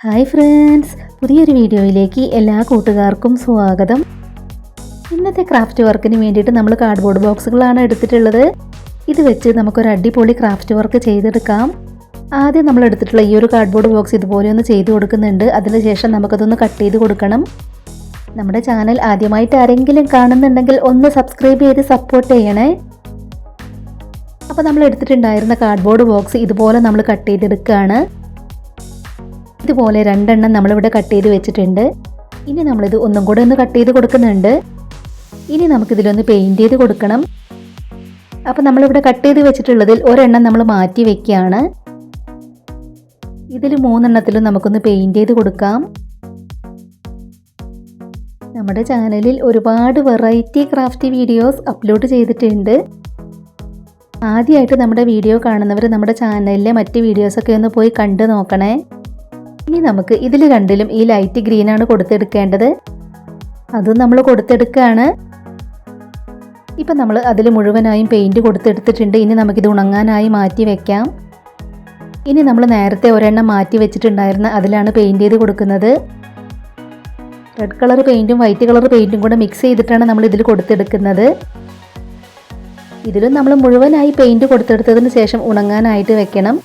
Hi friends, പുതിയൊരു വീഡിയോയിലേക്ക് എല്ലാ കൂട്ടുകാർക്കും സ്വാഗതം. ഇന്നത്തെ ക്രാഫ്റ്റ് വർക്കിന് വേണ്ടിയിട്ട് നമ്മൾ കാർഡ്ബോർഡ് ബോക്സുകളാണ് എടുത്തിട്ടുള്ളത്. ഇത് വെച്ച് നമുക്കൊരു അടിപൊളി ക്രാഫ്റ്റ് വർക്ക് ചെയ്തെടുക്കാം. ആദ്യം നമ്മൾ എടുത്തിട്ടുള്ള ഈ ഒരു കാർഡ്ബോർഡ് ബോക്സ് ഇതുപോലെ ഒന്ന് ചെയ്ത് കൊടുക്കുന്നുണ്ട്. അതിനുശേഷം നമുക്കതൊന്ന് കട്ട് ചെയ്ത് കൊടുക്കണം. നമ്മുടെ ചാനൽ ആദ്യമായിട്ട് ആരെങ്കിലും കാണുന്നുണ്ടെങ്കിൽ ഒന്ന് സബ്സ്ക്രൈബ് ചെയ്ത് സപ്പോർട്ട് ചെയ്യണേ. അപ്പോൾ നമ്മൾ എടുത്തിട്ടുണ്ടായിരുന്ന കാർഡ്ബോർഡ് ബോക്സ് ഇതുപോലെ നമ്മൾ കട്ട് ചെയ്തെടുക്കുകയാണ്. ഇതുപോലെ രണ്ടെണ്ണം നമ്മളിവിടെ കട്ട് ചെയ്ത് വെച്ചിട്ടുണ്ട്. ഇനി നമ്മളിത് ഒന്നും കൂടെ ഒന്ന് കട്ട് ചെയ്ത് കൊടുക്കുന്നുണ്ട്. ഇനി നമുക്കിതിലൊന്ന് പെയിൻറ്റ് ചെയ്ത് കൊടുക്കണം. അപ്പോൾ നമ്മളിവിടെ കട്ട് ചെയ്ത് വെച്ചിട്ടുള്ളതിൽ ഒരെണ്ണം നമ്മൾ മാറ്റി വെക്കുകയാണ്. ഇതിൽ മൂന്നെണ്ണത്തിലും നമുക്കൊന്ന് പെയിൻറ്റ് ചെയ്ത് കൊടുക്കാം. നമ്മുടെ ചാനലിൽ ഒരുപാട് വെറൈറ്റി ക്രാഫ്റ്റ് വീഡിയോസ് അപ്ലോഡ് ചെയ്തിട്ടുണ്ട്. ആദ്യമായിട്ട് നമ്മുടെ വീഡിയോ കാണുന്നവർ നമ്മുടെ ചാനലിലെ മറ്റ് വീഡിയോസൊക്കെ ഒന്ന് പോയി കണ്ടു നോക്കണേ. ഇനി നമുക്ക് ഇതിൽ രണ്ടിലും ഈ ലൈറ്റ് ഗ്രീനാണ് കൊടുത്തെടുക്കേണ്ടത്. അതും നമ്മൾ കൊടുത്തെടുക്കുകയാണ്. ഇപ്പം നമ്മൾ അതിൽ മുഴുവനായും പെയിൻറ്റ് കൊടുത്തെടുത്തിട്ടുണ്ട്. ഇനി നമുക്കിത് ഉണങ്ങാനായി മാറ്റി വെക്കാം. ഇനി നമ്മൾ നേരത്തെ ഒരെണ്ണം മാറ്റി വെച്ചിട്ടുണ്ടായിരുന്ന അതിലാണ് പെയിൻറ്റ് ചെയ്ത് കൊടുക്കുന്നത്. റെഡ് കളർ പെയിൻറ്റും വൈറ്റ് കളർ പെയിൻറ്റും കൂടെ മിക്സ് ചെയ്തിട്ടാണ് നമ്മൾ ഇതിൽ കൊടുത്തെടുക്കുന്നത്. ഇതിലും നമ്മൾ മുഴുവനായി പെയിൻറ്റ് കൊടുത്തെടുത്തതിന് ശേഷം ഉണങ്ങാനായിട്ട് വെക്കണം.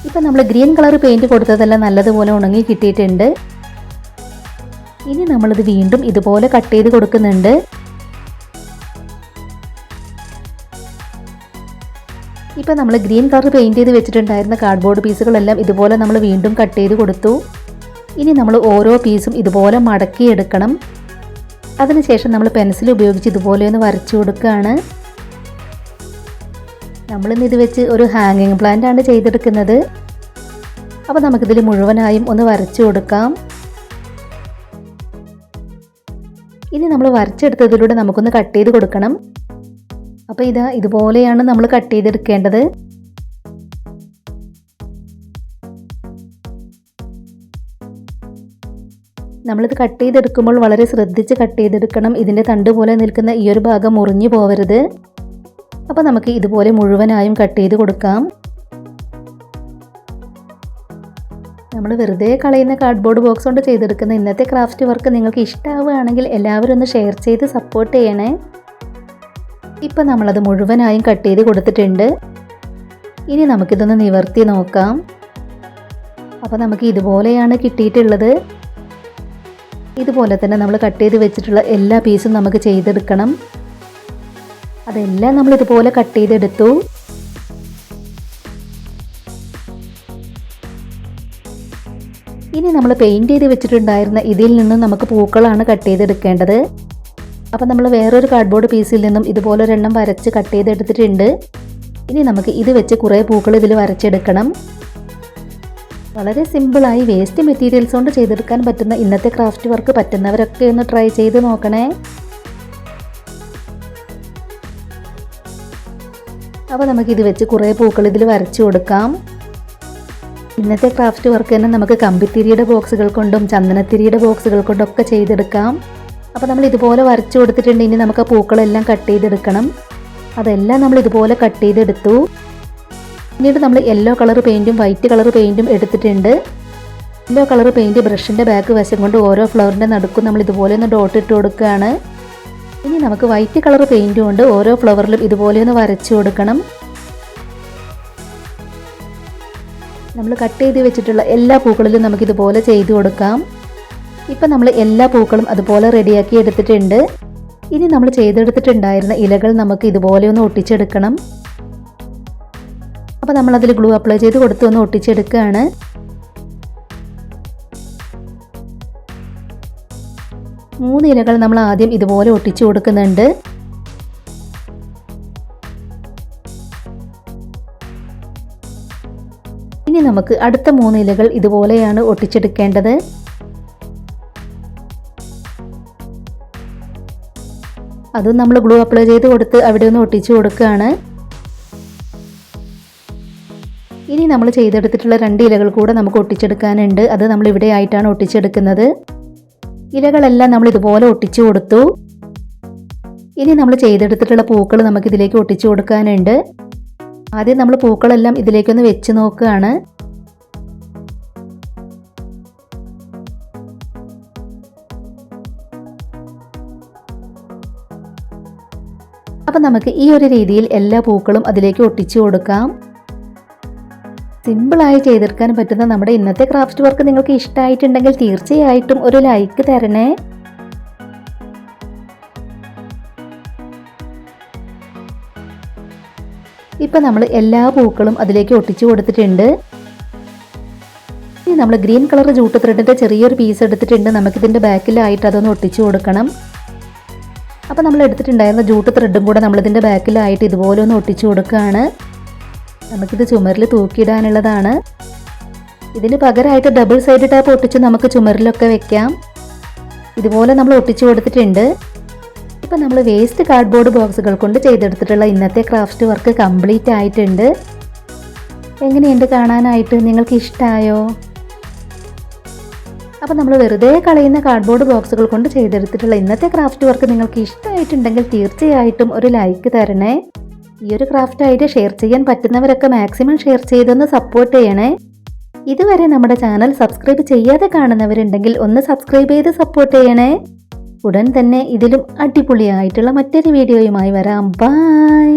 ഇപ്പം നമ്മൾ ഗ്രീൻ കളർ പെയിൻറ്റ് കൊടുത്തതെല്ലാം നല്ലതുപോലെ ഉണങ്ങി കിട്ടിയിട്ടുണ്ട്. ഇനി നമ്മളിത് വീണ്ടും ഇതുപോലെ കട്ട് ചെയ്ത് കൊടുക്കുന്നുണ്ട്. ഇപ്പം നമ്മൾ ഗ്രീൻ കളർ പെയിൻറ്റ് ചെയ്ത് വെച്ചിട്ടുണ്ടായിരുന്ന കാർഡ്ബോർഡ് പീസുകളെല്ലാം ഇതുപോലെ നമ്മൾ വീണ്ടും കട്ട് ചെയ്ത് കൊടുത്തു. ഇനി നമ്മൾ ഓരോ പീസും ഇതുപോലെ മടക്കിയെടുക്കണം. അതിനുശേഷം നമ്മൾ പെൻസിൽ ഉപയോഗിച്ച് ഇതുപോലെ ഒന്ന് വരച്ചു കൊടുക്കുകയാണ്. നമ്മളിന്ന് ഇത് വെച്ച് ഒരു ഹാങ്ങിങ് പ്ലാന്റ് ആണ് ചെയ്തെടുക്കുന്നത്. അപ്പോൾ നമുക്കിതിൽ മുഴുവനായും ഒന്ന് വരച്ചു കൊടുക്കാം. ഇനി നമ്മൾ വരച്ചെടുത്തതിലൂടെ നമുക്കൊന്ന് കട്ട് ചെയ്ത് കൊടുക്കണം. അപ്പോൾ ഇതുപോലെയാണ് നമ്മൾ കട്ട് ചെയ്തെടുക്കേണ്ടത്. നമ്മളിത് കട്ട് ചെയ്തെടുക്കുമ്പോൾ വളരെ ശ്രദ്ധിച്ച് കട്ട് ചെയ്തെടുക്കണം. ഇതിൻ്റെ തണ്ട് പോലെ നിൽക്കുന്ന ഈ ഒരു ഭാഗം മുറിഞ്ഞു പോവരുത്. അപ്പോൾ നമുക്ക് ഇതുപോലെ മുഴുവനായും കട്ട് ചെയ്ത് കൊടുക്കാം. നമ്മൾ വെറുതെ കളയുന്ന കാർഡ്ബോർഡ് ബോക്സ് കൊണ്ട് ചെയ്തെടുക്കുന്ന ഇന്നത്തെ ക്രാഫ്റ്റ് വർക്ക് നിങ്ങൾക്ക് ഇഷ്ടമാവുകയാണെങ്കിൽ എല്ലാവരും ഒന്ന് ഷെയർ ചെയ്ത് സപ്പോർട്ട് ചെയ്യണേ. ഇപ്പം നമ്മളത് മുഴുവനായും കട്ട് ചെയ്ത് കൊടുത്തിട്ടുണ്ട്. ഇനി നമുക്കിതൊന്ന് നിവർത്തി നോക്കാം. അപ്പോൾ നമുക്ക് ഇതുപോലെയാണ് കിട്ടിയിട്ടുള്ളത്. ഇതുപോലെ തന്നെ നമ്മൾ കട്ട് ചെയ്ത് വെച്ചിട്ടുള്ള എല്ലാ പീസും നമുക്ക് ചെയ്തെടുക്കണം. അതെല്ലാം നമ്മൾ ഇതുപോലെ കട്ട് ചെയ്തെടുത്തു. ഇനി നമ്മൾ പെയിൻറ്റ് ചെയ്ത് വെച്ചിട്ടുണ്ടായിരുന്ന ഇതിൽ നിന്നും നമുക്ക് പൂക്കളാണ് കട്ട് ചെയ്തെടുക്കേണ്ടത്. അപ്പോൾ നമ്മൾ വേറൊരു കാർഡ്ബോർഡ് പീസിൽ നിന്നും ഇതുപോലെ ഒരെണ്ണം വരച്ച് കട്ട് ചെയ്തെടുത്തിട്ടുണ്ട്. ഇനി നമുക്ക് ഇത് വെച്ച് കുറേ പൂക്കൾ ഇതിൽ വരച്ചെടുക്കണം. വളരെ സിമ്പിളായി വേസ്റ്റ് മെറ്റീരിയൽസ് കൊണ്ട് ചെയ്തെടുക്കാൻ പറ്റുന്ന ഇന്നത്തെ ക്രാഫ്റ്റ് വർക്ക് പറ്റുന്നവരൊക്കെ ഒന്ന് ട്രൈ ചെയ്ത് നോക്കണേ. അപ്പോൾ നമുക്കിത് വെച്ച് കുറേ പൂക്കൾ ഇതിൽ വരച്ചു കൊടുക്കാം. ഇന്നത്തെ ക്രാഫ്റ്റ് വർക്ക് തന്നെ നമുക്ക് കമ്പിത്തിരിയുടെ ബോക്സുകൾ കൊണ്ടും ചന്ദനത്തിരിയുടെ ബോക്സുകൾ കൊണ്ടും ഒക്കെ ചെയ്തെടുക്കാം. അപ്പോൾ നമ്മൾ ഇതുപോലെ വരച്ചു കൊടുത്തിട്ടുണ്ട്. ഇനി നമുക്ക് ആ പൂക്കളെല്ലാം കട്ട് ചെയ്തെടുക്കണം. അതെല്ലാം നമ്മൾ ഇതുപോലെ കട്ട് ചെയ്തെടുത്തു. പിന്നീട് നമ്മൾ യെല്ലോ കളർ പെയിൻറ്റും വൈറ്റ് കളർ പെയിൻറ്റും എടുത്തിട്ടുണ്ട്. യെല്ലോ കളർ പെയിൻറ്റ് ബ്രഷിൻ്റെ ബാക്ക് വശം കൊണ്ട് ഓരോ ഫ്ലവറിൻ്റെ നടുക്കും നമ്മൾ ഇതുപോലെ ഒന്ന് ഡോട്ട് ഇട്ട് കൊടുക്കുകയാണ്. ഇനി നമുക്ക് വൈറ്റ് കളർ പെയിൻറ്റ് കൊണ്ട് ഓരോ ഫ്ലവറിലും ഇതുപോലെ ഒന്ന് വരച്ചു കൊടുക്കണം. നമ്മൾ കട്ട് ചെയ്ത് വെച്ചിട്ടുള്ള എല്ലാ പൂക്കളിലും നമുക്കിതുപോലെ ചെയ്തു കൊടുക്കാം. ഇപ്പം നമ്മൾ എല്ലാ പൂക്കളും അതുപോലെ റെഡിയാക്കി എടുത്തിട്ടുണ്ട്. ഇനി നമ്മൾ ചെയ്തെടുത്തിട്ടുണ്ടായിരുന്ന ഇലകൾ നമുക്ക് ഇതുപോലെ ഒന്ന് ഒട്ടിച്ചെടുക്കണം. അപ്പോൾ നമ്മളതിൽ ഗ്ലൂ അപ്ലൈ ചെയ്ത് കൊടുത്ത് ഒന്ന് ഒട്ടിച്ചെടുക്കുകയാണ്. മൂന്ന് ഇലകൾ നമ്മൾ ആദ്യം ഇതുപോലെ ഒട്ടിച്ചു കൊടുക്കുന്നുണ്ട്. ഇനി നമുക്ക് അടുത്ത 3 ഇലകൾ ഇതുപോലെയാണ് ഒട്ടിച്ചെടുക്കേണ്ടത്. അതും നമ്മൾ ഗ്ലൂ അപ്ലൈ ചെയ്ത് കൊടുത്ത് അവിടെ ഒന്ന് ഒട്ടിച്ചു കൊടുക്കുകയാണ്. ഇനി നമ്മൾ ചെയ്തെടുത്തിട്ടുള്ള 2 ഇലകൾ കൂടെ നമുക്ക് ഒട്ടിച്ചെടുക്കാനുണ്ട്. അത് നമ്മൾ ഇവിടെ ആയിട്ടാണ് ഒട്ടിച്ചെടുക്കുന്നത്. ഇലകളെല്ലാം നമ്മൾ ഇതുപോലെ ഒട്ടിച്ചു കൊടുത്തു. ഇനി നമ്മൾ ചെയ്തെടുത്തിട്ടുള്ള പൂക്കൾ നമുക്കിതിലേക്ക് ഒട്ടിച്ചു കൊടുക്കാനുണ്ട്. ആദ്യം നമ്മൾ പൂക്കളെല്ലാം ഇതിലേക്കൊന്ന് വെച്ച് നോക്കുകയാണ്. അപ്പം നമുക്ക് ഈ ഒരു രീതിയിൽ എല്ലാ പൂക്കളും അതിലേക്ക് ഒട്ടിച്ചു കൊടുക്കാം. സിമ്പിളായി ചെയ്തെടുക്കാൻ പറ്റുന്ന നമ്മുടെ ഇന്നത്തെ ക്രാഫ്റ്റ് വർക്ക് നിങ്ങൾക്ക് ഇഷ്ടമായിട്ടുണ്ടെങ്കിൽ തീർച്ചയായിട്ടും ഒരു ലൈക്ക് തരണേ. ഇപ്പം നമ്മൾ എല്ലാ പൂക്കളും അതിലേക്ക് ഒട്ടിച്ചു കൊടുത്തിട്ടുണ്ട്. ഇനി നമ്മൾ ഗ്രീൻ കളർ ജൂട്ട് ത്രെഡിൻ്റെ ചെറിയൊരു പീസ് എടുത്തിട്ടുണ്ട്. നമുക്കിതിൻ്റെ ബാക്കിലായിട്ട് അതൊന്ന് ഒട്ടിച്ചു കൊടുക്കണം. അപ്പോൾ നമ്മൾ എടുത്തിട്ടുണ്ടായിരുന്ന ജൂട്ട് ത്രെഡും കൂടെ നമ്മളിതിൻ്റെ ബാക്കിലായിട്ട് ഇതുപോലെ ഒന്ന് ഒട്ടിച്ചു കൊടുക്കുകയാണ്. നമുക്കിത് ചുമരിൽ തൂക്കിയിടാനുള്ളതാണ്. ഇതിന് പകരമായിട്ട് ഡബിൾ സൈഡ് ടാപ്പ് ഒട്ടിച്ച് നമുക്ക് ചുമരിലൊക്കെ വെക്കാം. ഇതുപോലെ നമ്മൾ ഒട്ടിച്ചു കൊടുത്തിട്ടുണ്ട്. ഇപ്പം നമ്മൾ വേസ്റ്റ് കാർഡ്ബോർഡ് ബോക്സുകൾ കൊണ്ട് ചെയ്തെടുത്തിട്ടുള്ള ഇന്നത്തെ ക്രാഫ്റ്റ് വർക്ക് കംപ്ലീറ്റ് ആയിട്ടുണ്ട്. എങ്ങനെയുണ്ട് കാണാനായിട്ട്? നിങ്ങൾക്ക് ഇഷ്ടമായോ? അപ്പോൾ നമ്മൾ വെറുതെ കളയുന്ന കാർഡ്ബോർഡ് ബോക്സുകൾ കൊണ്ട് ചെയ്തെടുത്തിട്ടുള്ള ഇന്നത്തെ ക്രാഫ്റ്റ് വർക്ക് നിങ്ങൾക്ക് ഇഷ്ടമായിട്ടുണ്ടെങ്കിൽ തീർച്ചയായിട്ടും ഒരു ലൈക്ക് തരണേ. ഈ ഒരു ക്രാഫ്റ്റ് ഐഡിയ ഷെയർ ചെയ്യാൻ പറ്റുന്നവരൊക്കെ മാക്സിമം ഷെയർ ചെയ്തൊന്ന് സപ്പോർട്ട് ചെയ്യണേ. ഇതുവരെ നമ്മുടെ ചാനൽ സബ്സ്ക്രൈബ് ചെയ്യാതെ കാണുന്നവരുണ്ടെങ്കിൽ ഒന്ന് സബ്സ്ക്രൈബ് ചെയ്ത് സപ്പോർട്ട് ചെയ്യണേ. ഉടൻ തന്നെ ഇതിലും അടിപൊളിയായിട്ടുള്ള മറ്റൊരു വീഡിയോയുമായി വരാം. ബൈ.